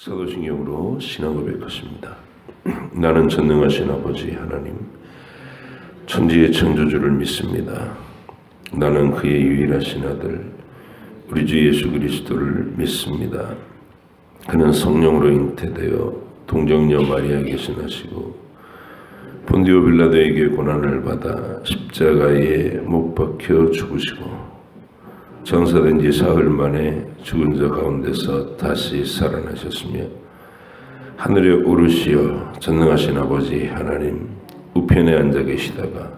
사도신경으로 신앙 고백하십니다. 나는 전능하신 아버지 하나님, 천지의 창조주를 믿습니다. 나는 그의 유일하신 아들, 우리 주 예수 그리스도를 믿습니다. 그는 성령으로 잉태되어 동정녀 마리아에게 신하시고 본디오 빌라도에게 고난을 받아 십자가에 못 박혀 죽으시고 장사된 지 사흘 만에 죽은 자 가운데서 다시 살아나셨으며 하늘에 오르시어 전능하신 아버지 하나님 우편에 앉아 계시다가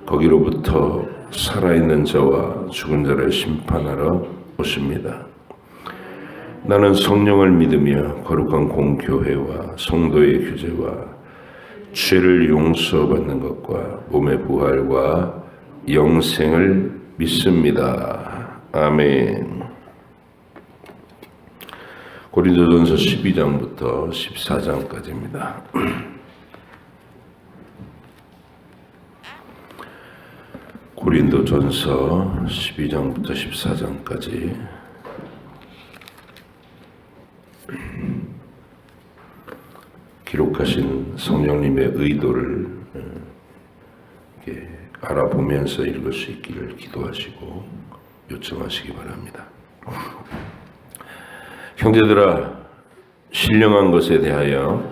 거기로부터 살아있는 자와 죽은 자를 심판하러 오십니다. 나는 성령을 믿으며 거룩한 공교회와 성도의 교제와 죄를 용서받는 것과 몸의 부활과 영생을 믿습니다. 아멘. 고린도전서 12장부터 14장까지입니다. 고린도전서 12장부터 14장까지 기록하신 성령님의 의도를 알아보면서 읽을 수 있기를 기도하시고 요청하시기 바랍니다. 형제들아, 신령한 것에 대하여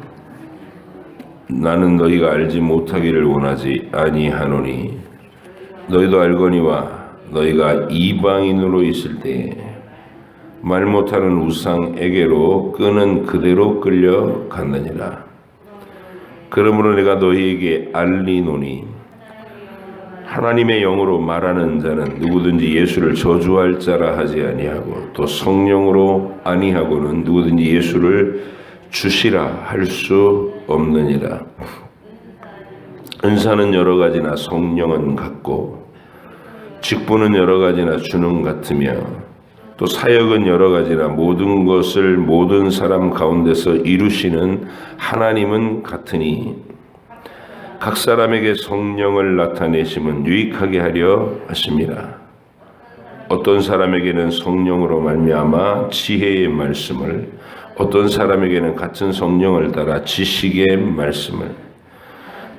나는 너희가 알지 못하기를 원하지 아니하노니 너희도 알거니와 너희가 이방인으로 있을 때에 말 못하는 우상에게로 끄는 그대로 끌려갔느니라. 그러므로 내가 너희에게 알리노니 하나님의 영으로 말하는 자는 누구든지 예수를 저주할 자라 하지 아니하고 또 성령으로 아니하고는 누구든지 예수를 주시라 할 수 없느니라. 은사는 여러 가지나 성령은 같고 직분은 여러 가지나 주는 같으며 또 사역은 여러 가지나 모든 것을 모든 사람 가운데서 이루시는 하나님은 같으니 각 사람에게 성령을 나타내심은 유익하게 하려 하심이라. 어떤 사람에게는 성령으로 말미암아 지혜의 말씀을, 어떤 사람에게는 같은 성령을 따라 지식의 말씀을,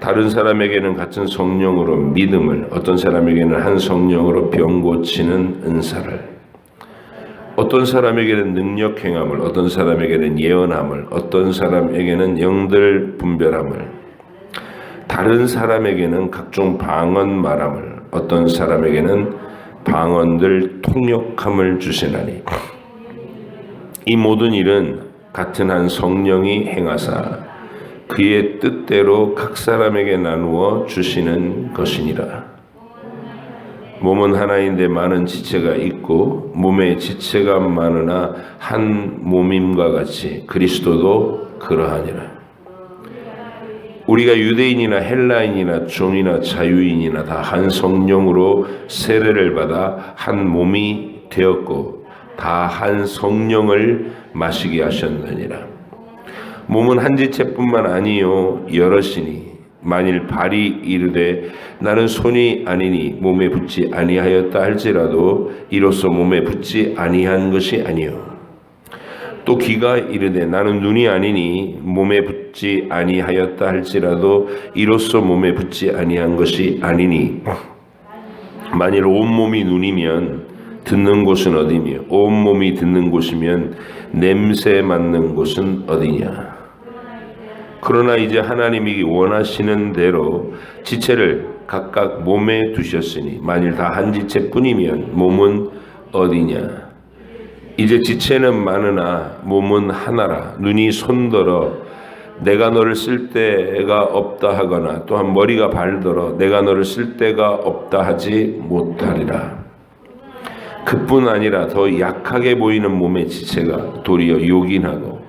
다른 사람에게는 같은 성령으로 믿음을, 어떤 사람에게는 한 성령으로 병 고치는 은사를, 어떤 사람에게는 능력 행함을, 어떤 사람에게는 예언함을, 어떤 사람에게는 영들 분별함을, 다른 사람에게는 각종 방언 말함을, 어떤 사람에게는 방언들 통역함을 주시나니 이 모든 일은 같은 한 성령이 행하사 그의 뜻대로 각 사람에게 나누어 주시는 것이니라. 몸은 하나인데 많은 지체가 있고 몸에 지체가 많으나 한 몸임과 같이 그리스도도 그러하니라. 우리가 유대인이나 헬라인이나 종이나 자유인이나 다 한 성령으로 세례를 받아 한 몸이 되었고 다 한 성령을 마시게 하셨느니라. 몸은 한 지체뿐만 아니요 여럿이니 만일 발이 이르되 나는 손이 아니니 몸에 붙지 아니하였다 할지라도 이로써 몸에 붙지 아니한 것이 아니요 또 귀가 이르되 나는 눈이 아니니 몸에 붙지 아니하였다 할지라도 이로써 몸에 붙지 아니한 것이 아니니 만일 온몸이 눈이면 듣는 곳은 어디며 온몸이 듣는 곳이면 냄새 맡는 곳은 어디냐. 그러나 이제 하나님이 원하시는 대로 지체를 각각 몸에 두셨으니 만일 다 한 지체뿐이면 몸은 어디냐. 이제 지체는 많으나 몸은 하나라. 눈이 손더러 내가 너를 쓸 데가 없다 하거나 또한 머리가 발더러 내가 너를 쓸 데가 없다 하지 못하리라. 그뿐 아니라 더 약하게 보이는 몸의 지체가 도리어 요긴하고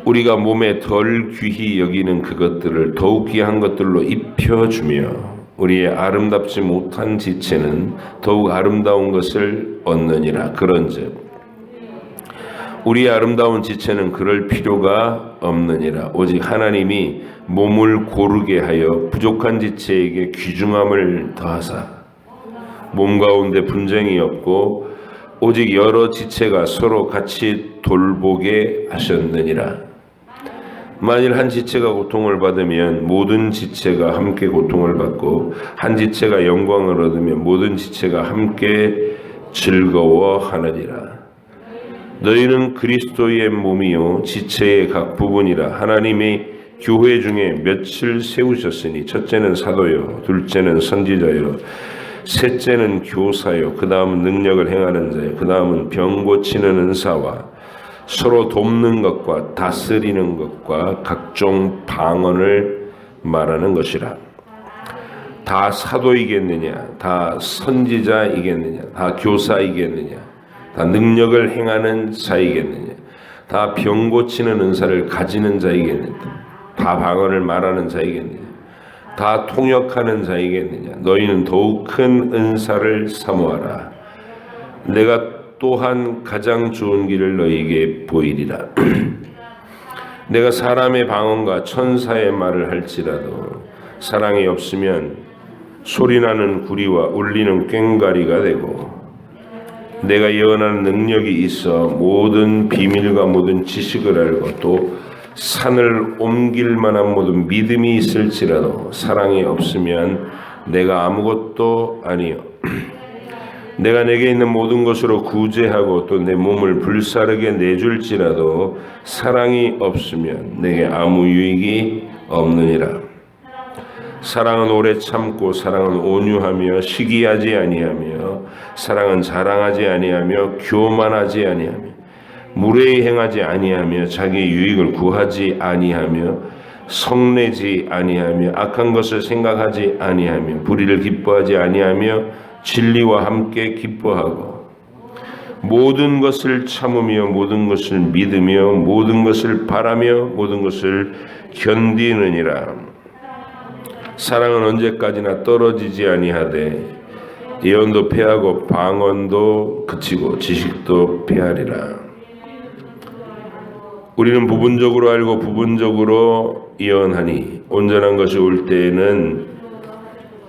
우리가 몸에 덜 귀히 여기는 그것들을 더욱 귀한 것들로 입혀주며 우리의 아름답지 못한 지체는 더욱 아름다운 것을 얻느니라. 그런즉 우리의 아름다운 지체는 그럴 필요가 없느니라. 오직 하나님이 몸을 고르게 하여 부족한 지체에게 귀중함을 더하사 몸 가운데 분쟁이 없고 오직 여러 지체가 서로 같이 돌보게 하셨느니라. 만일 한 지체가 고통을 받으면 모든 지체가 함께 고통을 받고 한 지체가 영광을 얻으면 모든 지체가 함께 즐거워하느니라. 너희는 그리스도의 몸이요 지체의 각 부분이라. 하나님이 교회 중에 몇을 세우셨으니 첫째는 사도요, 둘째는 선지자요, 셋째는 교사요, 그 다음은 능력을 행하는 자요, 그 다음은 병 고치는 은사와 서로 돕는 것과 다스리는 것과 각종 방언을 말하는 것이라. 다 사도이겠느냐, 다 선지자이겠느냐, 다 교사이겠느냐, 다 능력을 행하는 자이겠느냐, 다 병 고치는 은사를 가지는 자이겠느냐, 다 방언을 말하는 자이겠느냐, 다 통역하는 자이겠느냐. 너희는 더욱 큰 은사를 사모하라. 내가 또한 가장 좋은 길을 너희에게 보이리라. 내가 사람의 방언과 천사의 말을 할지라도 사랑이 없으면 소리나는 구리와 울리는 꽹과리가 되고, 내가 예언하는 능력이 있어 모든 비밀과 모든 지식을 알고 또 산을 옮길 만한 모든 믿음이 있을지라도 사랑이 없으면 내가 아무것도 아니요. 내가 내게 있는 모든 것으로 구제하고 또 내 몸을 불사르게 내줄지라도 사랑이 없으면 내게 아무 유익이 없느니라. 사랑은 오래 참고 사랑은 온유하며 시기하지 아니하며 사랑은 자랑하지 아니하며 교만하지 아니하며 무례히 행하지 아니하며 자기 유익을 구하지 아니하며 성내지 아니하며 악한 것을 생각하지 아니하며 불의를 기뻐하지 아니하며 진리와 함께 기뻐하고 모든 것을 참으며 모든 것을 믿으며 모든 것을 바라며 모든 것을 견디느니라. 사랑은 언제까지나 떨어지지 아니하되 예언도 패하고 방언도 그치고 지식도 패하리라. 우리는 부분적으로 알고 부분적으로 예언하니 온전한 것이 올 때에는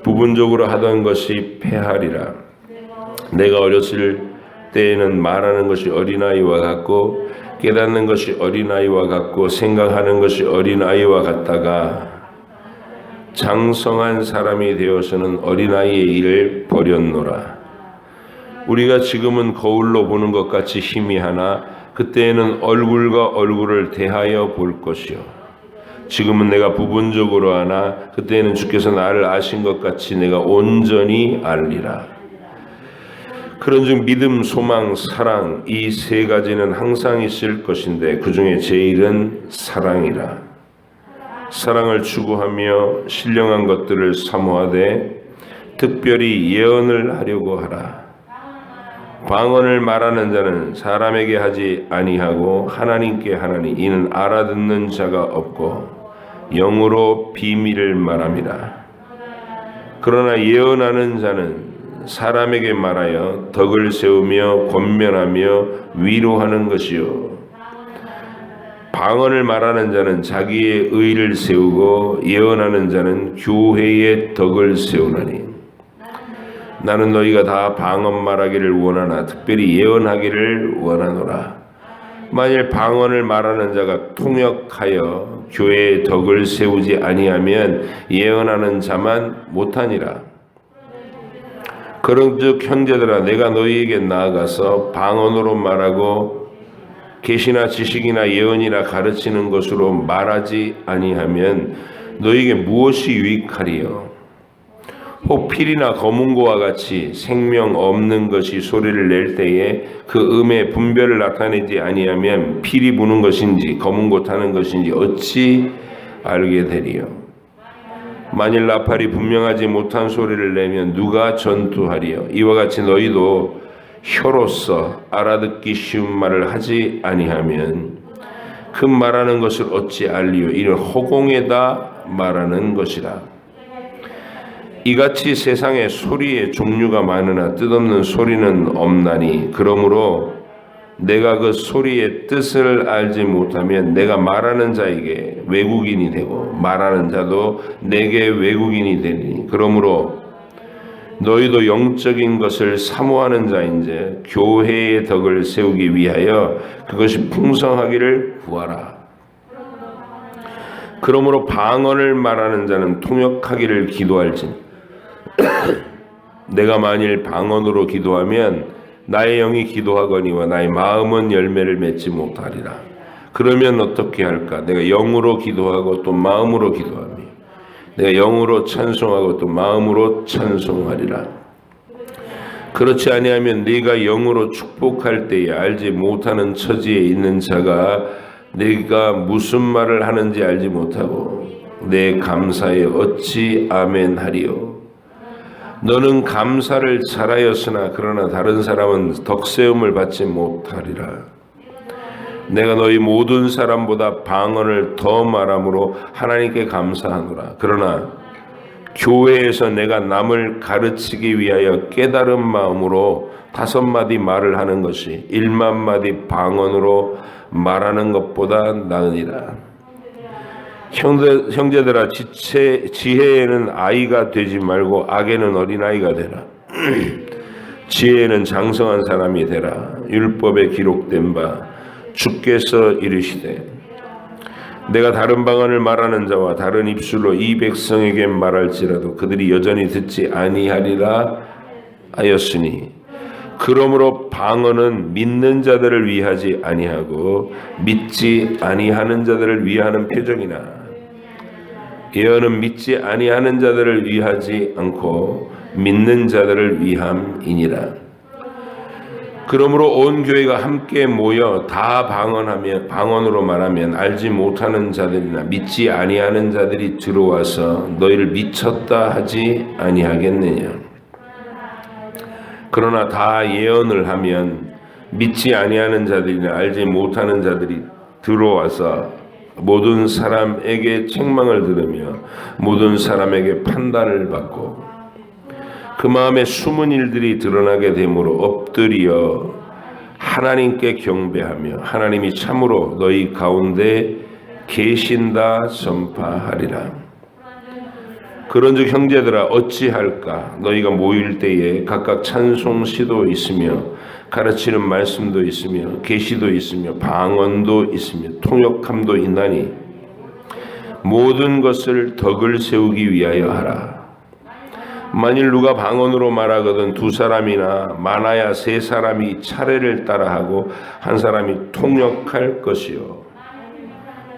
부분적으로 하던 것이 패하리라. 내가 어렸을 때에는 말하는 것이 어린아이와 같고 깨닫는 것이 어린아이와 같고 생각하는 것이 어린아이와 같다가 장성한 사람이 되어서는 어린아이의 일을 버렸노라. 우리가 지금은 거울로 보는 것 같이 희미하나 그때에는 얼굴과 얼굴을 대하여 볼 것이요. 지금은 내가 부분적으로 하나 그때에는 주께서 나를 아신 것 같이 내가 온전히 알리라. 그런즉 믿음, 소망, 사랑 이 세 가지는 항상 있을 것인데 그 중에 제일은 사랑이라. 사랑을 추구하며 신령한 것들을 사모하되 특별히 예언을 하려고 하라. 방언을 말하는 자는 사람에게 하지 아니하고 하나님께 하나니 이는 알아듣는 자가 없고 영으로 비밀을 말함이라. 그러나 예언하는 자는 사람에게 말하여 덕을 세우며 권면하며 위로하는 것이요 방언을 말하는 자는 자기의 의를 세우고 예언하는 자는 교회의 덕을 세우나니 나는 너희가 다 방언 말하기를 원하나 특별히 예언하기를 원하노라. 만일 방언을 말하는 자가 통역하여 교회의 덕을 세우지 아니하면 예언하는 자만 못하니라. 그런즉 형제들아 내가 너희에게 나아가서 방언으로 말하고 계시나 지식이나 예언이나 가르치는 것으로 말하지 아니하면 너희에게 무엇이 유익하리요? 혹 필이나 검은고와 같이 생명 없는 것이 소리를 낼 때에 그 음의 분별을 나타내지 아니하면 필이 부는 것인지 검은고 타는 것인지 어찌 알게 되리요? 만일 나팔이 분명하지 못한 소리를 내면 누가 전투하리요? 이와 같이 너희도 혀로서 알아듣기 쉬운 말을 하지 아니하면 그 말하는 것을 어찌 알리요? 이는 허공에다 말하는 것이라. 이같이 세상에 소리의 종류가 많으나 뜻없는 소리는 없나니 그러므로 내가 그 소리의 뜻을 알지 못하면 내가 말하는 자에게 외국인이 되고 말하는 자도 내게 외국인이 되니 그러므로 너희도 영적인 것을 사모하는 자인지 교회의 덕을 세우기 위하여 그것이 풍성하기를 구하라. 그러므로 방언을 말하는 자는 통역하기를 기도할지니 내가 만일 방언으로 기도하면 나의 영이 기도하거니와 나의 마음은 열매를 맺지 못하리라. 그러면 어떻게 할까? 내가 영으로 기도하고 또 마음으로 기도하며 내가 영으로 찬송하고 또 마음으로 찬송하리라. 그렇지 아니하면 네가 영으로 축복할 때에 알지 못하는 처지에 있는 자가 네가 무슨 말을 하는지 알지 못하고 내 감사에 어찌 아멘 하리요. 너는 감사를 잘하였으나 그러나 다른 사람은 덕세움을 받지 못하리라. 내가 너희 모든 사람보다 방언을 더 말함으로 하나님께 감사하노라. 그러나 교회에서 내가 남을 가르치기 위하여 깨달은 마음으로 5마디 말을 하는 것이 1만마디 방언으로 말하는 것보다 나으니라. 형제들아, 지혜에는 아이가 되지 말고 악에는 어린아이가 되라. 지혜에는 장성한 사람이 되라. 율법에 기록된 바 주께서 이르시되 내가 다른 방언을 말하는 자와 다른 입술로 이 백성에게 말할지라도 그들이 여전히 듣지 아니하리라 하였으니 그러므로 방언은 믿는 자들을 위하지 아니하고 믿지 아니하는 자들을 위하는 표적이나 예언은 믿지 아니하는 자들을 위하지 않고 믿는 자들을 위함이니라. 그러므로 온 교회가 함께 모여 다 방언으로 말하면 알지 못하는 자들이나 믿지 아니하는 자들이 들어와서 너희를 미쳤다 하지 아니하겠느냐. 그러나 다 예언을 하면 믿지 아니하는 자들이나 알지 못하는 자들이 들어와서 모든 사람에게 책망을 들으며 모든 사람에게 판단을 받고 그 마음에 숨은 일들이 드러나게 되므로 엎드려 하나님께 경배하며 하나님이 참으로 너희 가운데 계신다 전파하리라. 그런즉 형제들아 어찌할까? 너희가 모일 때에 각각 찬송 시도 있으며 가르치는 말씀도 있으며 계시도 있으며 방언도 있으며 통역함도 있나니 모든 것을 덕을 세우기 위하여 하라. 만일 누가 방언으로 말하거든 2사람이나 많아야 3사람이 차례를 따라하고 한 사람이 통역할 것이요.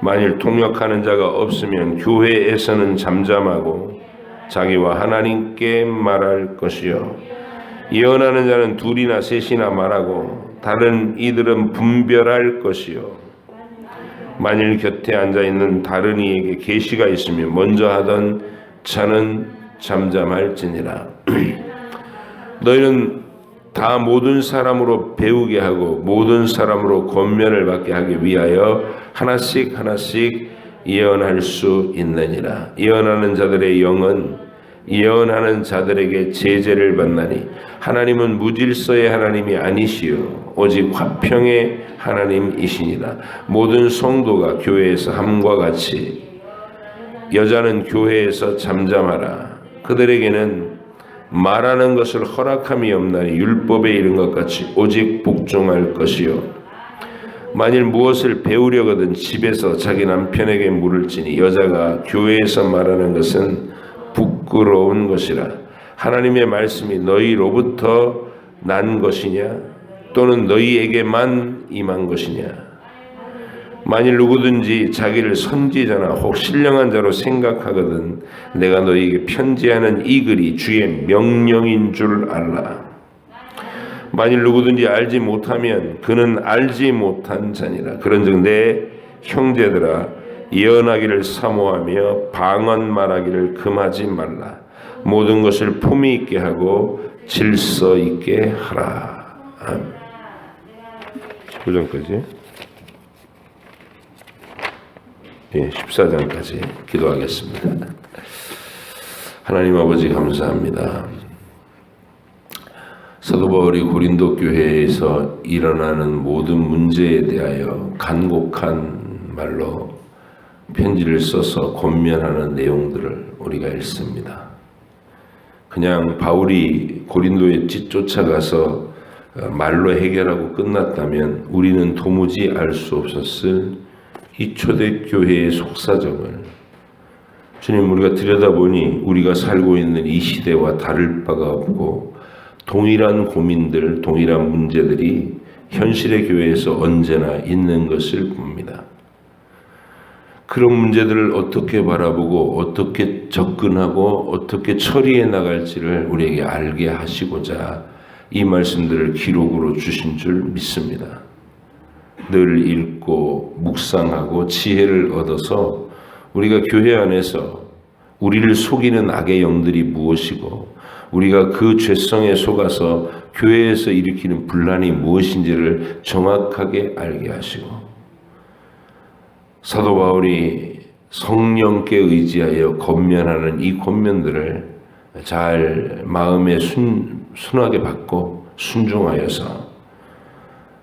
만일 통역하는 자가 없으면 교회에서는 잠잠하고 자기와 하나님께 말할 것이요. 예언하는 자는 2이나 3이나 말하고 다른 이들은 분별할 것이요. 만일 곁에 앉아있는 다른 이에게 계시가 있으면 먼저 하던 자는 잠잠할지니라. 너희는 다 모든 사람으로 배우게 하고 모든 사람으로 권면을 받게 하기 위하여 하나씩 예언할 수 있느니라. 예언하는 자들의 영은 예언하는 자들에게 제재를 받나니 하나님은 무질서의 하나님이 아니시요 오직 화평의 하나님이시니라. 모든 성도가 교회에서 함과 같이 여자는 교회에서 잠잠하라. 그들에게는 말하는 것을 허락함이 없나니 율법에 이른 것 같이 오직 복종할 것이요. 만일 무엇을 배우려거든 집에서 자기 남편에게 물을지니 여자가 교회에서 말하는 것은 부끄러운 것이라. 하나님의 말씀이 너희로부터 난 것이냐 또는 너희에게만 임한 것이냐. 만일 누구든지 자기를 선지자나 혹 신령한 자로 생각하거든 내가 너희에게 편지하는 이 글이 주의 명령인 줄 알라. 만일 누구든지 알지 못하면 그는 알지 못한 자니라. 그런즉 내 형제들아 예언하기를 사모하며 방언 말하기를 금하지 말라. 모든 것을 품위 있게 하고 질서 있게 하라. 19장까지 14장까지 기도하겠습니다. 하나님 아버지 감사합니다. 사도 바울이 고린도 교회에서 일어나는 모든 문제에 대하여 간곡한 말로 편지를 써서 권면하는 내용들을 우리가 읽습니다. 그냥 바울이 고린도에 쫓아가서 말로 해결하고 끝났다면 우리는 도무지 알 수 없었을 이 초대교회의 속사정을 주님, 우리가 들여다보니 우리가 살고 있는 이 시대와 다를 바가 없고 동일한 고민들, 동일한 문제들이 현실의 교회에서 언제나 있는 것을 봅니다. 그런 문제들을 어떻게 바라보고 어떻게 접근하고 어떻게 처리해 나갈지를 우리에게 알게 하시고자 이 말씀들을 기록으로 주신 줄 믿습니다. 늘 읽고 묵상하고 지혜를 얻어서 우리가 교회 안에서 우리를 속이는 악의 영들이 무엇이고 우리가 그 죄성에 속아서 교회에서 일으키는 분란이 무엇인지를 정확하게 알게 하시고 사도 바울이 성령께 의지하여 권면하는 이 권면들을 잘 마음에 순하게 받고 순종하여서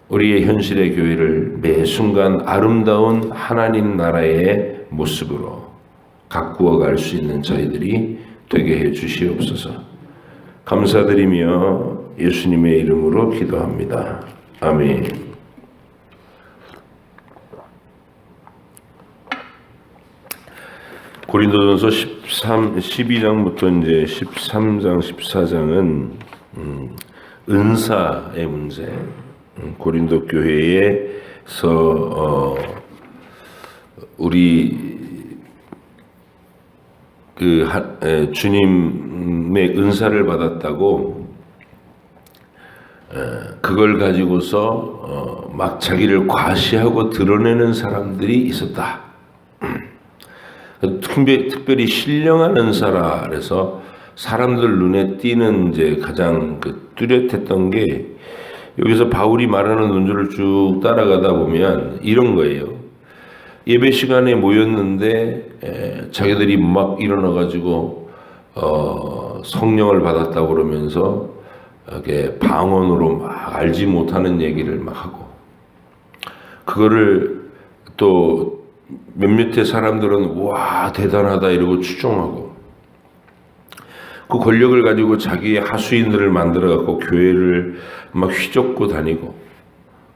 우리의 현실의 교회를 매 순간 아름다운 하나님 나라의 모습으로 가꾸어 갈 수 있는 저희들이 되게 해 주시옵소서. 감사드리며 예수님의 이름으로 기도합니다. 아멘. 고린도전서 12장부터 이제 13장, 14장은 은사의 문제, 고린도 교회에서 우리 주님의 은사를 받았다고 그걸 가지고서 막 자기를 과시하고 드러내는 사람들이 있었다. 특별히 신령한 은사라 그래서 사람들 눈에 띄는 이제 가장 뚜렷했던 게 여기서 바울이 말하는 논조를 쭉 따라가다 보면 이런 거예요. 예배 시간에 모였는데 자기들이 막 일어나가지고 성령을 받았다고 그러면서 이렇게 방언으로 막 알지 못하는 얘기를 막 하고 그거를 또 몇몇의 사람들은 와 대단하다 이러고 추종하고 그 권력을 가지고 자기의 하수인들을 만들어 갖고 교회를 막 휘젓고 다니고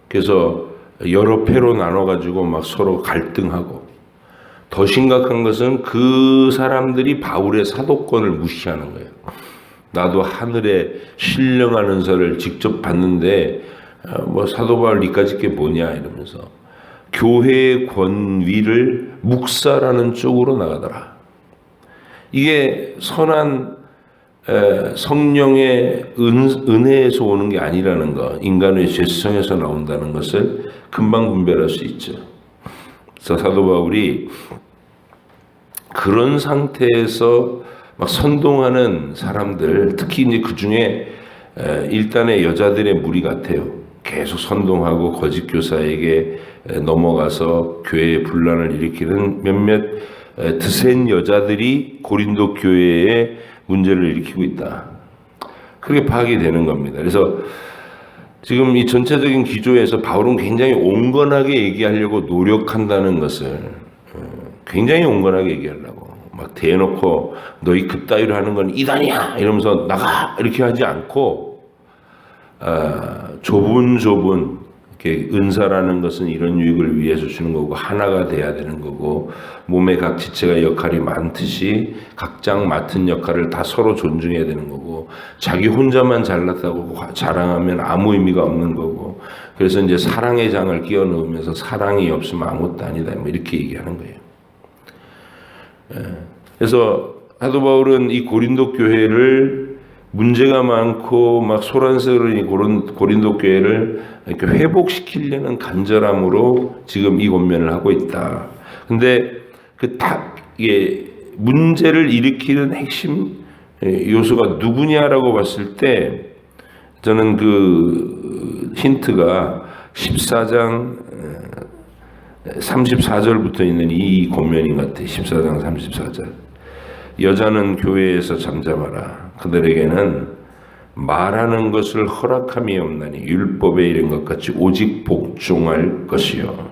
그래서 여러 패로 나눠 가지고 막 서로 갈등하고 더 심각한 것은 그 사람들이 바울의 사도권을 무시하는 거예요. 나도 하늘의 신령한 은사를 직접 받는데 뭐 사도 바울 니까짓 게 뭐냐 이러면서 교회의 권위를 묵사라는 쪽으로 나가더라. 이게 선한 성령의 은혜에서 오는 게 아니라는 것, 인간의 죄성에서 나온다는 것을 금방 분별할 수 있죠. 그래서 사도 바울이 그런 상태에서 막 선동하는 사람들, 특히 이제 그 중에 일단의 여자들의 무리 같아요. 계속 선동하고 거짓 교사에게 넘어가서 교회의 분란을 일으키는 몇몇 드센 여자들이 고린도 교회에 문제를 일으키고 있다. 그렇게 파악이 되는 겁니다. 그래서 지금 이 전체적인 기조에서 바울은 굉장히 온건하게 얘기하려고 노력한다는 것을 굉장히 온건하게 얘기하려고 막 대놓고 너희 그따위로 하는 건 이단이야 이러면서 나가 이렇게 하지 않고 좁은 이렇게 은사라는 것은 이런 유익을 위해서 주는 거고 하나가 돼야 되는 거고 몸의 각 지체가 역할이 많듯이 각장 맡은 역할을 다 서로 존중해야 되는 거고 자기 혼자만 잘났다고 자랑하면 아무 의미가 없는 거고 그래서 이제 사랑의 장을 끼워 넣으면서 사랑이 없으면 아무것도 아니다 뭐 이렇게 얘기하는 거예요. 그래서 사도 바울은 이 고린도 교회를 문제가 많고 막 소란스러운 고린도 교회를 이렇게 회복시키려는 간절함으로 지금 이 권면을 하고 있다. 근데 이게 문제를 일으키는 핵심 요소가 누구냐라고 봤을 때 저는 그 힌트가 14장 34절부터 있는 이 권면인 것 같아요. 14장 34절. 여자는 교회에서 잠잠하라. 그들에게는 말하는 것을 허락함이 없나니 율법에 이른 것 같이 오직 복종할 것이요.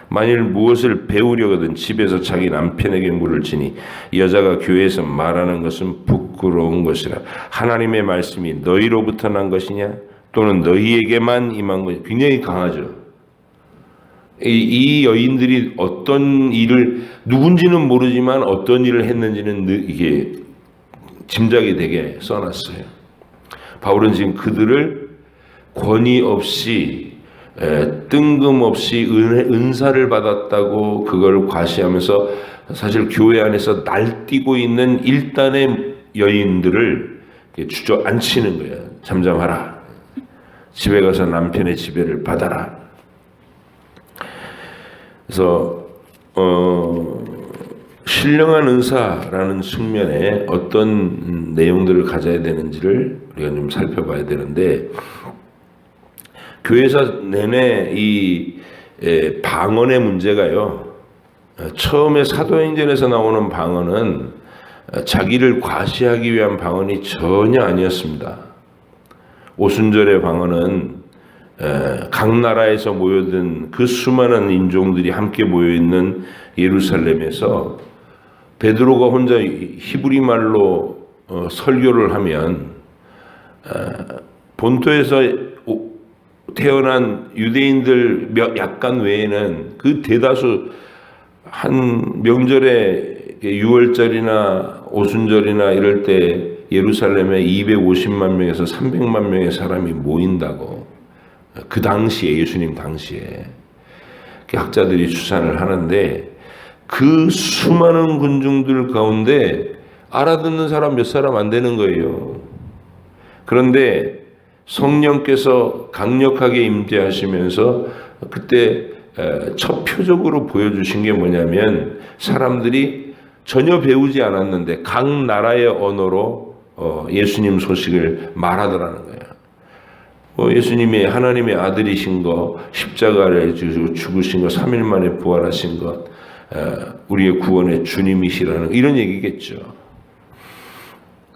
만일 무엇을 배우려거든 집에서 자기 남편에게 물을지니 여자가 교회에서 말하는 것은 부끄러운 것이라. 하나님의 말씀이 너희로부터 난 것이냐 또는 너희에게만 임한 것이냐. 굉장히 강하죠. 이 여인들이 어떤 일을, 누군지는 모르지만 어떤 일을 했는지는 이게 짐작이 되게 써놨어요. 바울은 지금 그들을 권위 없이 뜬금없이 은사를 받았다고 그걸 과시하면서 사실 교회 안에서 날뛰고 있는 일단의 여인들을 주저앉히는 거예요. 잠잠하라. 집에 가서 남편의 지배를 받아라. 그래서 신령한 은사라는 측면에 어떤 내용들을 가져야 되는지를 우리가 좀 살펴봐야 되는데, 교회사 내내 이 방언의 문제가요, 처음에 사도행전에서 나오는 방언은 자기를 과시하기 위한 방언이 전혀 아니었습니다. 오순절의 방언은 각 나라에서 모여든 그 수많은 인종들이 함께 모여있는 예루살렘에서 베드로가 혼자 히브리 말로 설교를 하면 본토에서 태어난 유대인들 약간 외에는 그 대다수 한 명절에 6월절이나 오순절이나 이럴 때 예루살렘에 250만 명에서 300만 명의 사람이 모인다고, 그 당시에, 예수님 당시에 학자들이 추산을 하는데, 그 수많은 군중들 가운데 알아듣는 사람 몇 사람 안 되는 거예요. 그런데 성령께서 강력하게 임재하시면서 그때 첫 표적으로 보여주신 게 뭐냐면, 사람들이 전혀 배우지 않았는데 각 나라의 언어로 예수님 소식을 말하더라는 거예요. 예수님이 하나님의 아들이신 거, 십자가를 지고 죽으신 거, 3일 만에 부활하신 것, 우리의 구원의 주님이시라는 이런 얘기겠죠.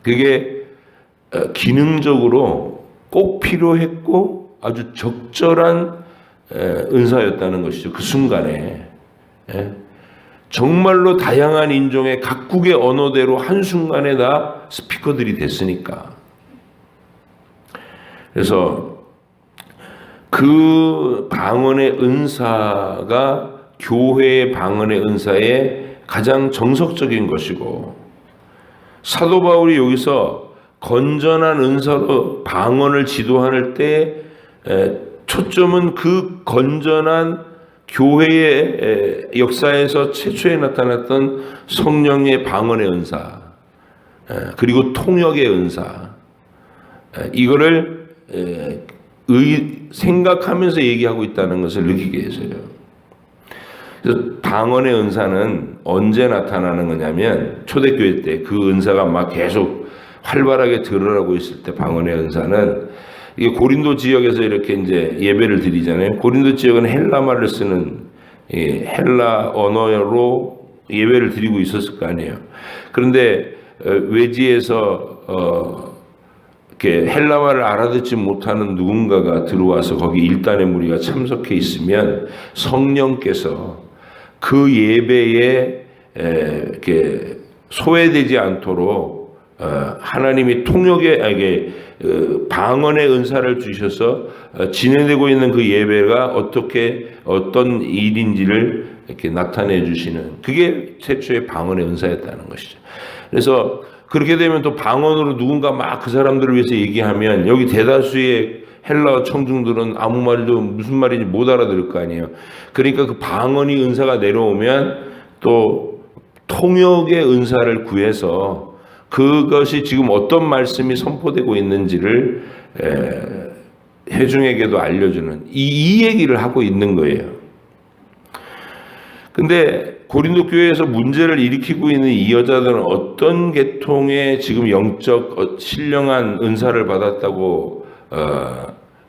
그게 기능적으로 꼭 필요했고 아주 적절한 은사였다는 것이죠. 그 순간에 정말로 다양한 인종의 각국의 언어대로 한순간에 다 스피커들이 됐으니까. 그래서 그 방언의 은사가 교회의 방언의 은사의 가장 정석적인 것이고, 사도 바울이 여기서 건전한 은사로 방언을 지도할 때 초점은 그 건전한 교회의 역사에서 최초에 나타났던 성령의 방언의 은사, 그리고 통역의 은사, 이거를 생각하면서 얘기하고 있다는 것을 느끼게 해서요. 그래서 방언의 은사는 언제 나타나는 거냐면, 초대교회 때 그 은사가 막 계속 활발하게 드러나고 있을 때, 방언의 은사는 이게 고린도 지역에서 이렇게 이제 예배를 드리잖아요. 고린도 지역은 헬라말을 쓰는 헬라 언어로 예배를 드리고 있었을 거 아니에요. 그런데 외지에서 이렇게 헬라말을 알아듣지 못하는 누군가가 들어와서 거기 일단의 무리가 참석해 있으면 성령께서 그 예배에 이렇게 소외되지 않도록 하나님이 통역의 방언의 은사를 주셔서 진행되고 있는 그 예배가 어떤 일인지를 이렇게 나타내 주시는, 그게 최초의 방언의 은사였다는 것이죠. 그래서 그렇게 되면 또 방언으로 누군가 막 그 사람들을 위해서 얘기하면 여기 대다수의 헬라 청중들은 아무 말도 무슨 말인지 못 알아들을 거 아니에요. 그러니까 그 방언이 은사가 내려오면 또 통역의 은사를 구해서 그것이 지금 어떤 말씀이 선포되고 있는지를 회중에게도 알려주는 이 얘기를 하고 있는 거예요. 근데 고린도 교회에서 문제를 일으키고 있는 이 여자들은 어떤 계통의 지금 영적 신령한 은사를 받았다고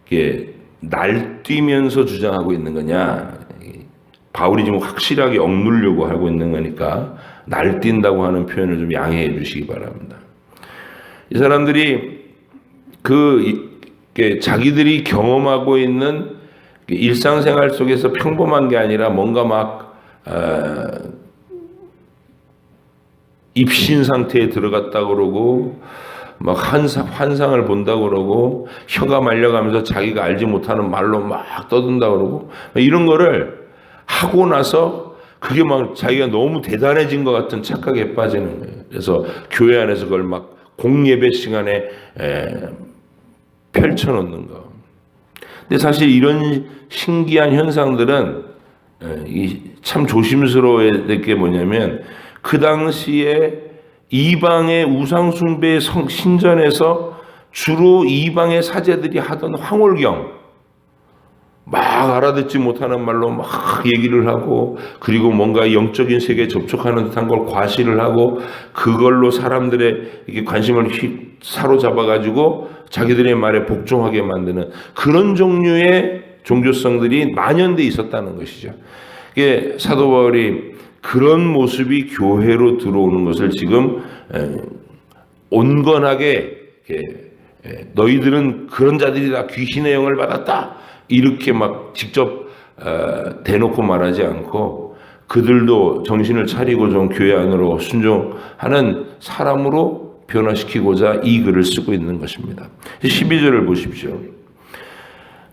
이렇게 날뛰면서 주장하고 있는 거냐? 바울이 지금 확실하게 억누르려고 하고 있는 거니까 날뛴다고 하는 표현을 좀 양해해 주시기 바랍니다. 이 사람들이 자기들이 경험하고 있는 일상생활 속에서 평범한 게 아니라 뭔가 막 입신 상태에 들어갔다 그러고 막 환상을 본다 그러고 혀가 말려가면서 자기가 알지 못하는 말로 막 떠든다 그러고 이런 거를 하고 나서 그게 막 자기가 너무 대단해진 것 같은 착각에 빠지는 거예요. 그래서 교회 안에서 그걸 막 공예배 시간에 펼쳐놓는 거. 근데 사실 이런 신기한 현상들은 참 조심스러워야 될 게 뭐냐면 그 당시에 이방의 우상숭배의 신전에서 주로 이방의 사제들이 하던 황홀경, 막 알아듣지 못하는 말로 막 얘기를 하고 그리고 뭔가 영적인 세계에 접촉하는 듯한 걸 과시를 하고 그걸로 사람들의 이게 관심을 사로잡아가지고 자기들의 말에 복종하게 만드는 그런 종류의 종교성들이 만연돼 있었다는 것이죠. 이게 사도 바울이 그런 모습이 교회로 들어오는 것을 지금 온건하게 너희들은 그런 자들이다, 귀신의 영을 받았다 이렇게 막 직접 대놓고 말하지 않고 그들도 정신을 차리고 좀 교회 안으로 순종하는 사람으로 변화시키고자 이 글을 쓰고 있는 것입니다. 12절을 보십시오.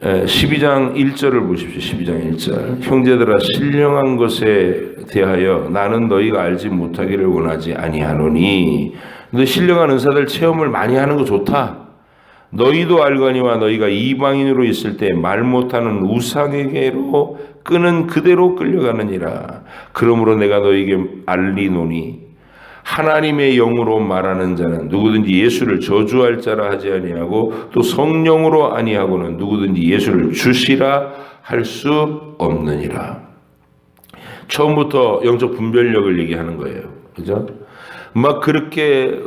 12장 1절을 보십시오. 12장 1절. 형제들아 신령한 것에 대하여 나는 너희가 알지 못하기를 원하지 아니하노니. 근데 신령한 은사들 체험을 많이 하는 거 좋다. 너희도 알거니와 너희가 이방인으로 있을 때 말 못하는 우상에게로 끄는 그대로 끌려가느니라. 그러므로 내가 너희에게 알리노니 하나님의 영으로 말하는 자는 누구든지 예수를 저주할 자라 하지 아니하고 또 성령으로 아니하고는 누구든지 예수를 주시라 할 수 없느니라. 처음부터 영적 분별력을 얘기하는 거예요. 그죠? 막 그렇게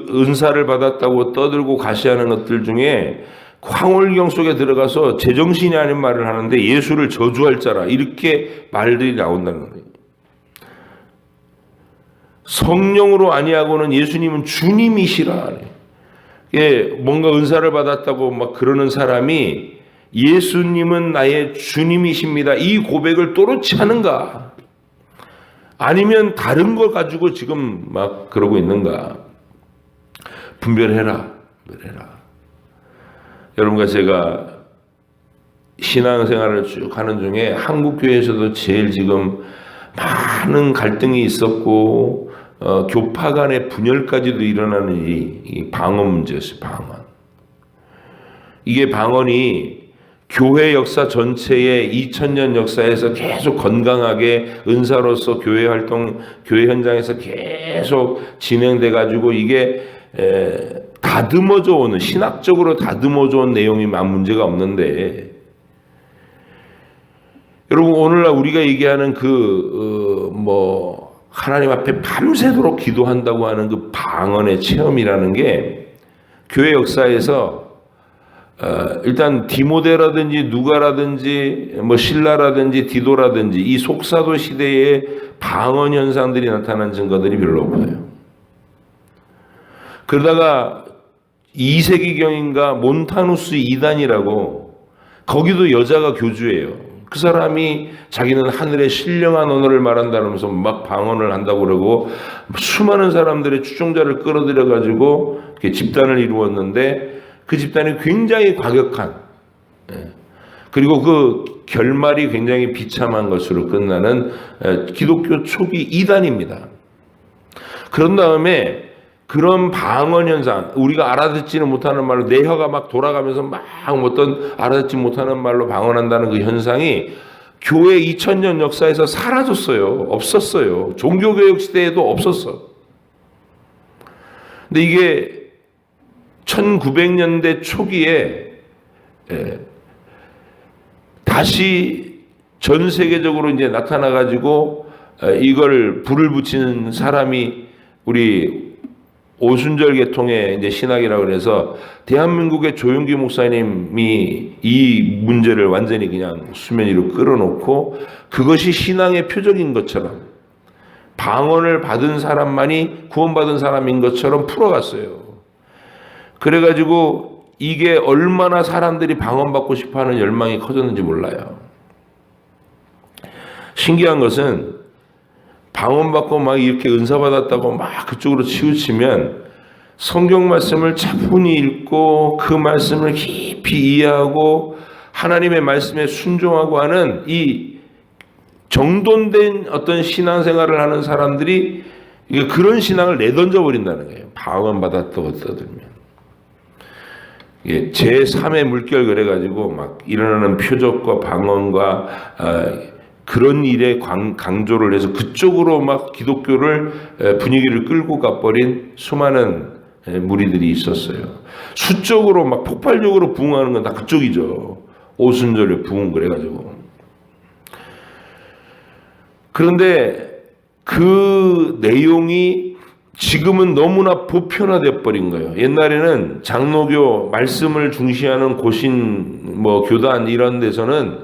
은사를 받았다고 떠들고 가시하는 것들 중에 황홀경 속에 들어가서 제정신이 아닌 말을 하는데 예수를 저주할 자라 이렇게 말들이 나온다는 거예요. 성령으로 아니하고는 예수님은 주님이시라. 뭔가 은사를 받았다고 막 그러는 사람이 예수님은 나의 주님이십니다. 이 고백을 또렷이 하는가? 아니면 다른 걸 가지고 지금 막 그러고 있는가? 분별해라. 여러분과 제가 신앙생활을 쭉 하는 중에 한국교회에서도 제일 지금 많은 갈등이 있었고 교파 간의 분열까지도 일어나는 이 방언 문제였어요. 방언. 이게 방언이 교회 역사 전체의 2000년 역사에서 계속 건강하게 은사로서 교회 활동, 교회 현장에서 계속 진행돼 가지고 이게 다듬어져 오는, 신학적으로 다듬어져 온 내용이 만 문제가 없는데 여러분 오늘날 우리가 얘기하는 하나님 앞에 밤새도록 기도한다고 하는 그 방언의 체험이라는 게 교회 역사에서 일단 디모데라든지 누가라든지 신라라든지 디도라든지 이 속사도 시대에 방언 현상들이 나타난 증거들이 별로 없어요. 그러다가 2세기경인가 몬타누스 2단이라고 거기도 여자가 교주예요. 그 사람이 자기는 하늘의 신령한 언어를 말한다면서 막 방언을 한다고 그러고 수많은 사람들의 추종자를 끌어들여 가지고 집단을 이루었는데 그 집단이 굉장히 과격한 그리고 그 결말이 굉장히 비참한 것으로 끝나는 기독교 초기 2단입니다. 그런 다음에 그런 방언 현상, 우리가 알아듣지는 못하는 말로 내 혀가 막 돌아가면서 막 어떤 알아듣지 못하는 말로 방언한다는 그 현상이 교회 2000년 역사에서 사라졌어요. 없었어요. 종교개혁 시대에도 없었어. 근데 이게 1900년대 초기에 다시 전 세계적으로 이제 나타나가지고 이걸 불을 붙이는 사람이 우리 오순절 계통의 이제 신학이라고 그래서 대한민국의 조용기 목사님이 이 문제를 완전히 그냥 수면 위로 끌어놓고 그것이 신앙의 표적인 것처럼 방언을 받은 사람만이 구원받은 사람인 것처럼 풀어갔어요. 그래가지고 이게 얼마나 사람들이 방언받고 싶어하는 열망이 커졌는지 몰라요. 신기한 것은 방언받고 막 이렇게 은사받았다고 막 그쪽으로 치우치면 성경 말씀을 차분히 읽고 그 말씀을 깊이 이해하고 하나님의 말씀에 순종하고 하는 이 정돈된 어떤 신앙생활을 하는 사람들이 그런 신앙을 내던져 버린다는 거예요. 방언받았다고 떠들면. 제3의 물결 그래가지고 막 일어나는 표적과 방언과 그런 일에 강조를 해서 그쪽으로 막 기독교를 분위기를 끌고 가버린 수많은 무리들이 있었어요. 수적으로 막 폭발적으로 부흥하는 건 다 그쪽이죠. 오순절에 부흥 그래가지고. 그런데 그 내용이 지금은 너무나 보편화돼 버린 거예요. 옛날에는 장로교 말씀을 중시하는 고신 교단 이런 데서는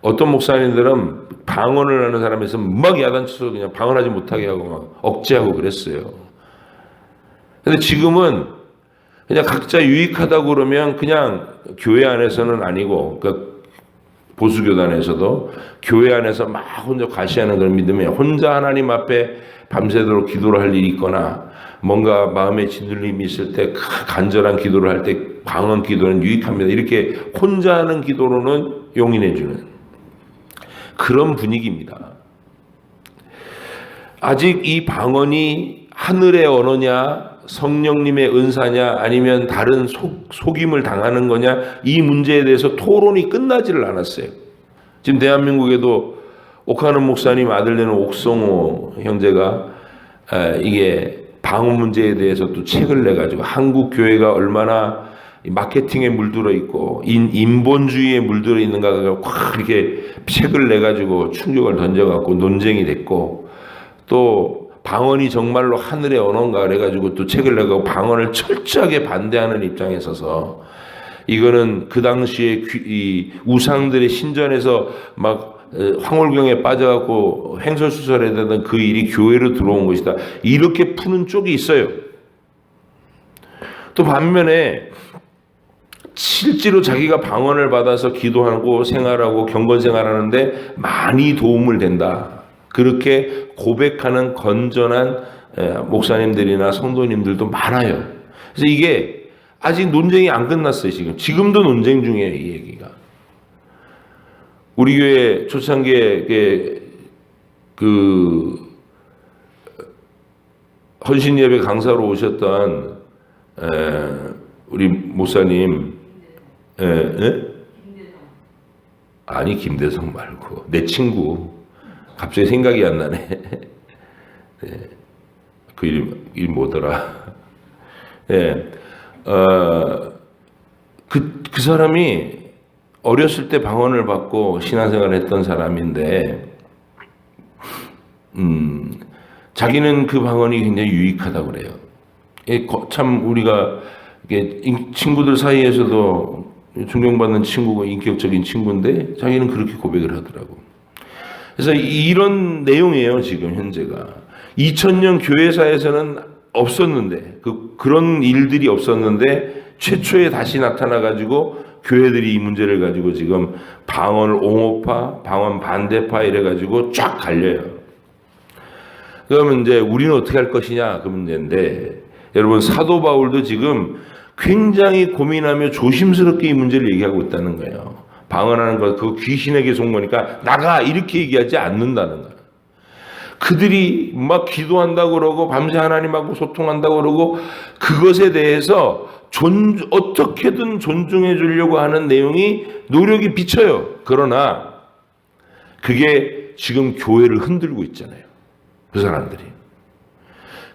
어떤 목사님들은 방언을 하는 사람에서 막 야단쳐서 그냥 방언하지 못하게 하고 막 억제하고 그랬어요. 근데 지금은 그냥 각자 유익하다고 그러면 그냥 교회 안에서는 아니고 그러니까 보수교단에서도 교회 안에서 막 혼자 과시하는 걸 믿으면 혼자 하나님 앞에 밤새도록 기도를 할 일이 있거나 뭔가 마음에 짓눌림이 있을 때 간절한 기도를 할 때 방언 기도는 유익합니다. 이렇게 혼자 하는 기도로는 용인해 주는 그런 분위기입니다. 아직 이 방언이 하늘의 언어냐 성령님의 은사냐 아니면 다른 속임을 당하는 거냐 이 문제에 대해서 토론이 끝나지를 않았어요. 지금 대한민국에도 옥하는 목사님 아들 되는 옥성호 형제가 이게 방언 문제에 대해서 또 책을 내가지고 한국 교회가 얼마나 마케팅에 물들어 있고 인본주의에 물들어 있는가가 확 이렇게 책을 내가지고 충격을 던져갖고 논쟁이 됐고 또 방언이 정말로 하늘의 언어인가 그래가지고 또 책을 내고 방언을 철저하게 반대하는 입장에 서서 이거는 그 당시에 이 우상들의 신전에서 막 황홀경에 빠져갖고 횡설수설해야 되던 그 일이 교회로 들어온 것이다. 이렇게 푸는 쪽이 있어요. 또 반면에 실제로 자기가 방언을 받아서 기도하고 생활하고 경건 생활하는데 많이 도움을 된다. 그렇게 고백하는 건전한 목사님들이나 성도님들도 많아요. 그래서 이게 아직 논쟁이 안 끝났어요. 지금도 논쟁 중이에요. 이 얘기가. 우리 교회 초창기에 그 헌신 예배 강사로 오셨던 우리 목사님, 아니 김대성 말고 내 친구. 갑자기 생각이 안 나네. 네. 그 이름 뭐더라. 네. 그 사람이 어렸을 때 방언을 받고 신앙생활을 했던 사람인데, 자기는 그 방언이 굉장히 유익하다고 그래요. 참 우리가 친구들 사이에서도 존경받는 친구고 인격적인 친구인데 자기는 그렇게 고백을 하더라고. 그래서 이런 내용이에요. 지금 현재가 2000년 교회사에서는 없었는데 그런 일들이 없었는데 최초에 다시 나타나 가지고 교회들이 이 문제를 가지고 지금 방언을 옹호파, 방언 반대파 이래 가지고 쫙 갈려요. 그러면 이제 우리는 어떻게 할 것이냐 그 문제인데, 여러분 사도 바울도 지금 굉장히 고민하며 조심스럽게 이 문제를 얘기하고 있다는 거예요. 방언하는 것, 그 귀신에게 속은 거니까 나가 이렇게 얘기하지 않는다는 거예요. 그들이 막 기도한다고 그러고 밤새 하나님하고 소통한다고 그러고 그것에 대해서 어떻게든 존중해 주려고 하는 내용이 노력이 비쳐요. 그러나 그게 지금 교회를 흔들고 있잖아요. 그 사람들이.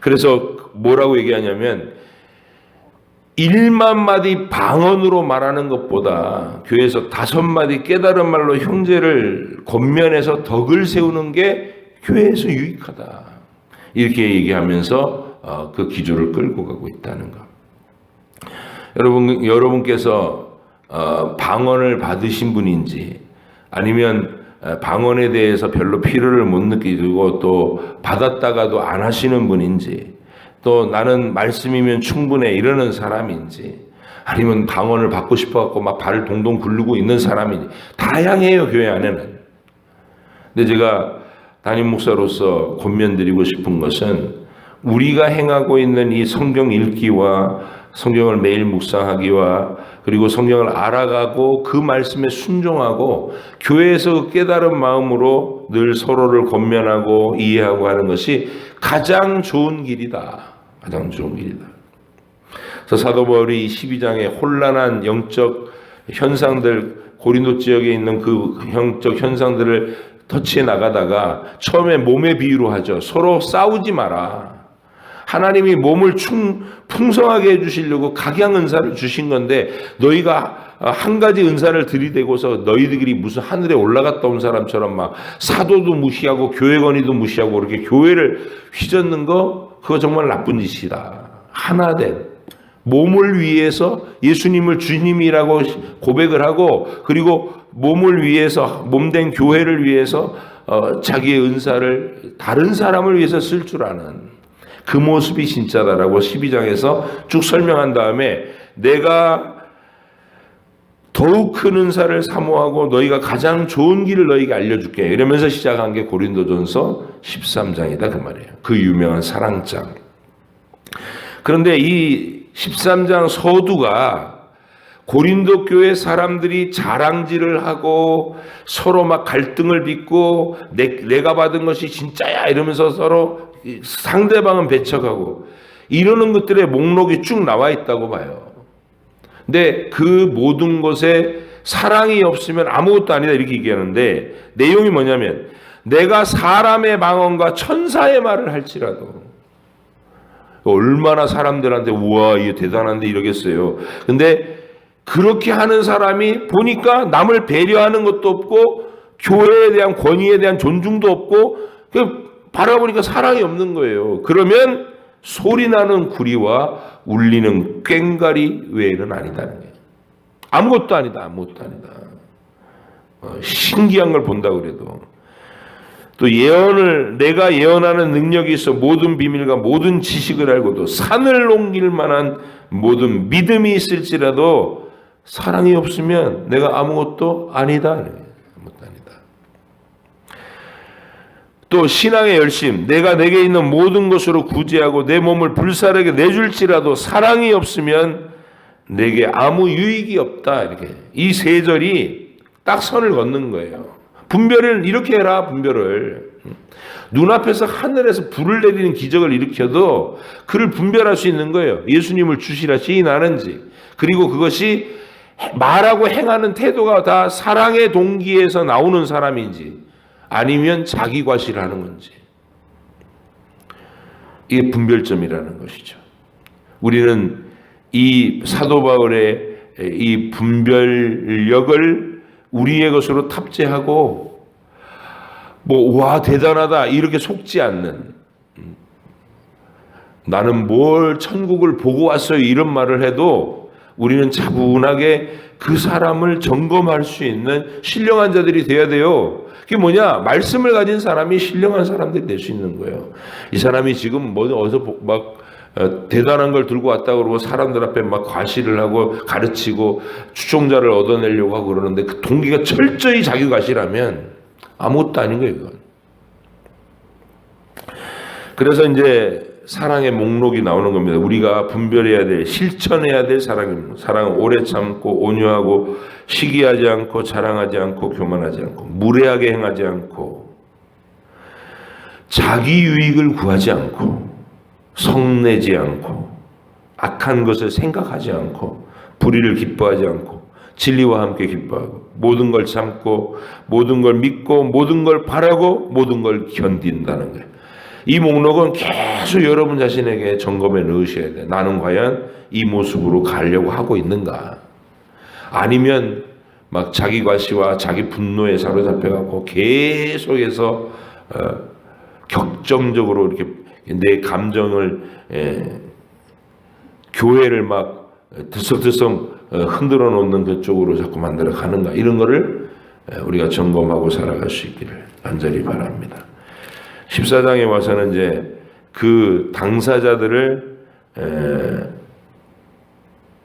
그래서 뭐라고 얘기하냐면 1만 마디 방언으로 말하는 것보다 교회에서 5마디 깨달은 말로 형제를 권면해서 덕을 세우는 게 교회에서 유익하다. 이렇게 얘기하면서 그 기조를 끌고 가고 있다는 것. 여러분께서 방언을 받으신 분인지 아니면 방언에 대해서 별로 필요를 못 느끼고 또 받았다가도 안 하시는 분인지, 또 나는 말씀이면 충분해 이러는 사람인지, 아니면 방언을 받고 싶어갖고 막 발을 동동 굴르고 있는 사람인지 다양해요. 교회 안에는. 근데 제가 담임 목사로서 권면드리고 싶은 것은 우리가 행하고 있는 이 성경 읽기와 성경을 매일 묵상하기와 그리고 성경을 알아가고 그 말씀에 순종하고 교회에서 깨달은 마음으로 늘 서로를 권면하고 이해하고 하는 것이 가장 좋은 길이다. 가장 좋은 길이다. 그래서 사도 바울이 12장에 혼란한 영적 현상들, 고린도 지역에 있는 그 영적 현상들을 터치해 나가다가 처음에 몸의 비유로 하죠. 서로 싸우지 마라. 하나님이 몸을 풍성하게 해주시려고 각양 은사를 주신 건데 너희가 한 가지 은사를 들이대고서 너희들이 무슨 하늘에 올라갔다 온 사람처럼 막 사도도 무시하고 교회 건의도 무시하고 그렇게 교회를 휘젓는 거 그거 정말 나쁜 짓이다. 하나된 몸을 위해서 예수님을 주님이라고 고백을 하고 그리고 몸을 위해서 몸된 교회를 위해서 자기의 은사를 다른 사람을 위해서 쓸 줄 아는 그 모습이 진짜다라고 12장에서 쭉 설명한 다음에 내가 더욱 큰 은사를 사모하고 너희가 가장 좋은 길을 너희에게 알려줄게 이러면서 시작한 게 고린도전서 13장이다 그 말이에요. 그 유명한 사랑장. 그런데 이 13장 서두가 고린도 교회 사람들이 자랑질을 하고 서로 막 갈등을 빚고 내가 받은 것이 진짜야 이러면서 서로 상대방은 배척하고 이러는 것들의 목록이 쭉 나와 있다고 봐요. 근데 그 모든 것에 사랑이 없으면 아무것도 아니다 이렇게 얘기하는데 내용이 뭐냐면 내가 사람의 방언과 천사의 말을 할지라도 얼마나 사람들한테 우와 이게 대단한데 이러겠어요. 근데 그렇게 하는 사람이 보니까 남을 배려하는 것도 없고 교회에 대한 권위에 대한 존중도 없고 바라보니까 사랑이 없는 거예요. 그러면 소리나는 구리와 울리는 꽹과리 외에는 아니다는 거예요. 아무것도 아니다. 아무것도 아니다. 신기한 걸 본다고 그래도 또 예언을 내가 예언하는 능력이 있어 모든 비밀과 모든 지식을 알고도 산을 옮길 만한 모든 믿음이 있을지라도 사랑이 없으면 내가 아무것도 아니다. 아무것도 아니다. 또 신앙의 열심, 내가 내게 있는 모든 것으로 구제하고 내 몸을 불살에게 내줄지라도 사랑이 없으면 내게 아무 유익이 없다. 이렇게 이 세 절이 딱 선을 걷는 거예요. 분별을 이렇게 해라. 분별을 눈앞에서 하늘에서 불을 내리는 기적을 일으켜도 그를 분별할 수 있는 거예요. 예수님을 주시라 시인하는지 그리고 그것이 말하고 행하는 태도가 다 사랑의 동기에서 나오는 사람인지 아니면 자기 과시라는 건지 이게 분별점이라는 것이죠. 우리는 이 사도 바울의 이 분별력을 우리의 것으로 탑재하고 와 대단하다 이렇게 속지 않는 나는 뭘 천국을 보고 왔어요 이런 말을 해도 우리는 차분하게 그 사람을 점검할 수 있는 신령한 자들이 돼야 돼요. 그게 뭐냐? 말씀을 가진 사람이 신령한 사람들이 될 수 있는 거예요. 이 사람이 지금 어디서 막 대단한 걸 들고 왔다고 그러고 사람들 앞에 막 과시를 하고 가르치고 추종자를 얻어내려고 하고 그러는데 그 동기가 철저히 자기 과시라면 아무것도 아닌 거예요, 이건. 그래서 이제 사랑의 목록이 나오는 겁니다. 우리가 분별해야 될, 실천해야 될 사랑입니다. 사랑은 오래 참고 온유하고 시기하지 않고 자랑하지 않고 교만하지 않고 무례하게 행하지 않고 자기 유익을 구하지 않고 성내지 않고 악한 것을 생각하지 않고 불의를 기뻐하지 않고 진리와 함께 기뻐하고 모든 걸 참고 모든 걸 믿고 모든 걸 바라고 모든 걸 견딘다는 거예요. 이 목록은 계속 여러분 자신에게 점검해 넣으셔야 돼요. 나는 과연 이 모습으로 가려고 하고 있는가? 아니면 막 자기 과시와 자기 분노에 사로잡혀갖고 계속해서 격정적으로 이렇게 내 감정을 교회를 막 들썩들썩 흔들어 놓는 그쪽으로 자꾸 만들어 가는가? 이런 거를 우리가 점검하고 살아갈 수 있기를 간절히 바랍니다. 14장에 와서는 이제 그 당사자들을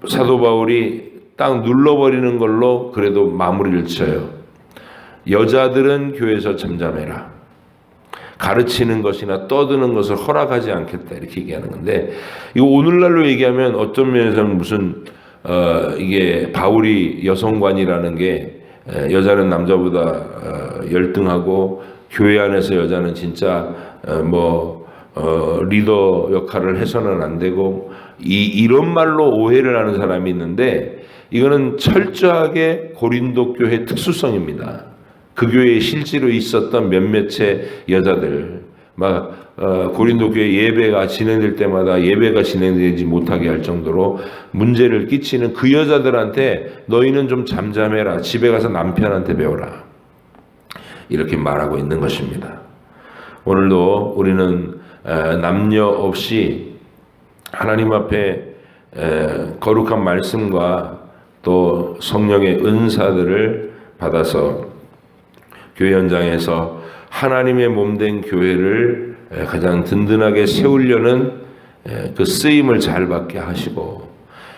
사도 바울이 딱 눌러버리는 걸로 그래도 마무리를 쳐요. 여자들은 교회에서 잠잠해라. 가르치는 것이나 떠드는 것을 허락하지 않겠다 이렇게 얘기하는 건데, 이거 오늘날로 얘기하면 어떤 면에서는 무슨 이게 바울이 여성관이라는 게 여자는 남자보다 열등하고 교회 안에서 여자는 진짜 리더 역할을 해서는 안 되고 이런 말로 오해를 하는 사람이 있는데, 이거는 철저하게 고린도 교회 특수성입니다. 그 교회에 실제로 있었던 몇몇의 여자들, 고린도 교회 예배가 진행될 때마다 예배가 진행되지 못하게 할 정도로 문제를 끼치는 그 여자들한테 너희는 좀 잠잠해라, 집에 가서 남편한테 배워라, 이렇게 말하고 있는 것입니다. 오늘도 우리는 남녀 없이 하나님 앞에 거룩한 말씀과 또 성령의 은사들을 받아서 교회 현장에서 하나님의 몸된 교회를 가장 든든하게 세우려는 그 쓰임을 잘 받게 하시고,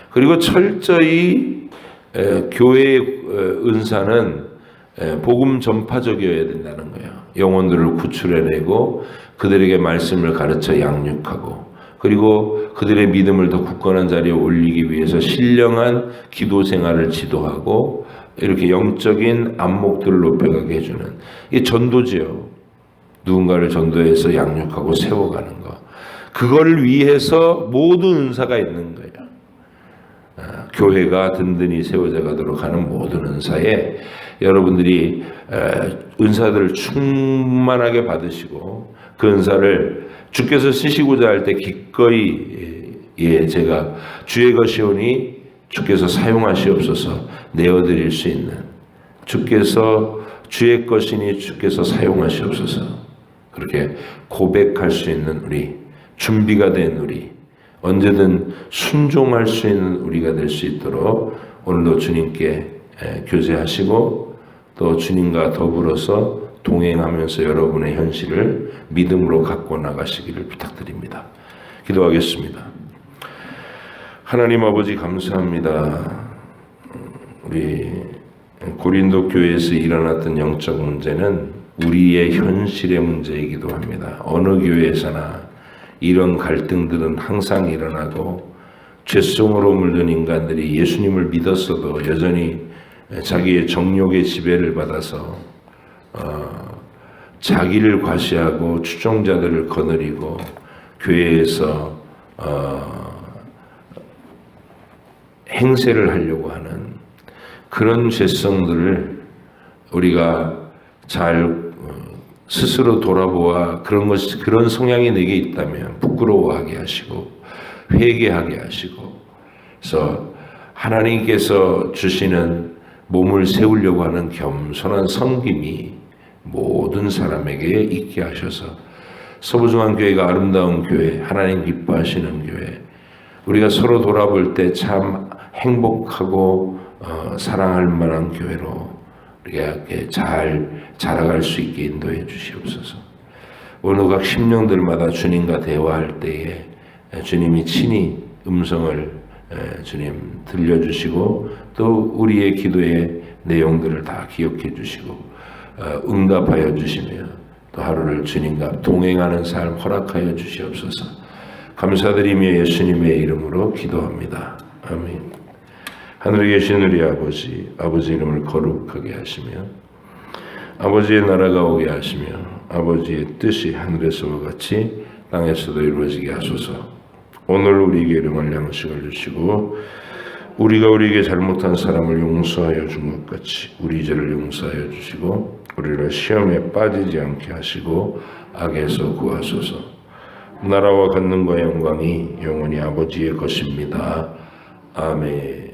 그리고 철저히 교회의 은사는 복음 전파적이어야 된다는 거예요. 영혼들을 구출해내고 그들에게 말씀을 가르쳐 양육하고, 그리고 그들의 믿음을 더 굳건한 자리에 올리기 위해서 신령한 기도 생활을 지도하고 이렇게 영적인 안목들을 높여가게 해주는, 이게 전도지요. 누군가를 전도해서 양육하고 세워가는 것, 그걸 위해서 모든 은사가 있는 거예요. 교회가 든든히 세워져 가도록 하는 모든 은사에 여러분들이 은사들을 충만하게 받으시고, 그 은사를 주께서 쓰시고자 할 때 기꺼이 제가 주의 것이오니 주께서 사용하시옵소서 내어드릴 수 있는, 주께서 주의 것이니 주께서 사용하시옵소서, 그렇게 고백할 수 있는 우리, 준비가 된 우리, 언제든 순종할 수 있는 우리가 될 수 있도록 오늘도 주님께 교제하시고 또 주님과 더불어서 동행하면서 여러분의 현실을 믿음으로 갖고 나가시기를 부탁드립니다. 기도하겠습니다. 하나님 아버지 감사합니다. 우리 고린도 교회에서 일어났던 영적 문제는 우리의 현실의 문제이기도 합니다. 어느 교회에서나 이런 갈등들은 항상 일어나고, 죄성으로 물든 인간들이 예수님을 믿었어도 여전히 자기의 정욕의 지배를 받아서 자기를 과시하고 추종자들을 거느리고 교회에서 행세를 하려고 하는 그런 죄성들을 우리가 잘 스스로 돌아보아 그런 성향이 내게 있다면 부끄러워하게 하시고 회개하게 하시고, 그래서 하나님께서 주시는 몸을 세우려고 하는 겸손한 섬김이 모든 사람에게 있게 하셔서 서부중앙교회가 아름다운 교회, 하나님 기뻐하시는 교회, 우리가 서로 돌아볼 때 참 행복하고 사랑할 만한 교회로 우리가 잘 자라갈 수 있게 인도해 주시옵소서. 오늘 각 심령들마다 주님과 대화할 때에 주님이 친히 음성을 주님 들려주시고 또 우리의 기도의 내용들을 다 기억해 주시고 응답하여 주시며 또 하루를 주님과 동행하는 삶 허락하여 주시옵소서. 감사드리며 예수님의 이름으로 기도합니다. 아멘. 하늘에 계신 우리 아버지, 아버지 이름을 거룩하게 하시며 아버지의 나라가 오게 하시며 아버지의 뜻이 하늘에서와 같이 땅에서도 이루어지게 하소서. 오늘 우리에게 일용할 양식을 주시고 우리가 우리에게 잘못한 사람을 용서하여 준 것 같이 우리 죄를 용서하여 주시고 우리를 시험에 빠지지 않게 하시고 악에서 구하소서. 나라와 권능과 영광이 영원히 아버지의 것입니다. 아멘.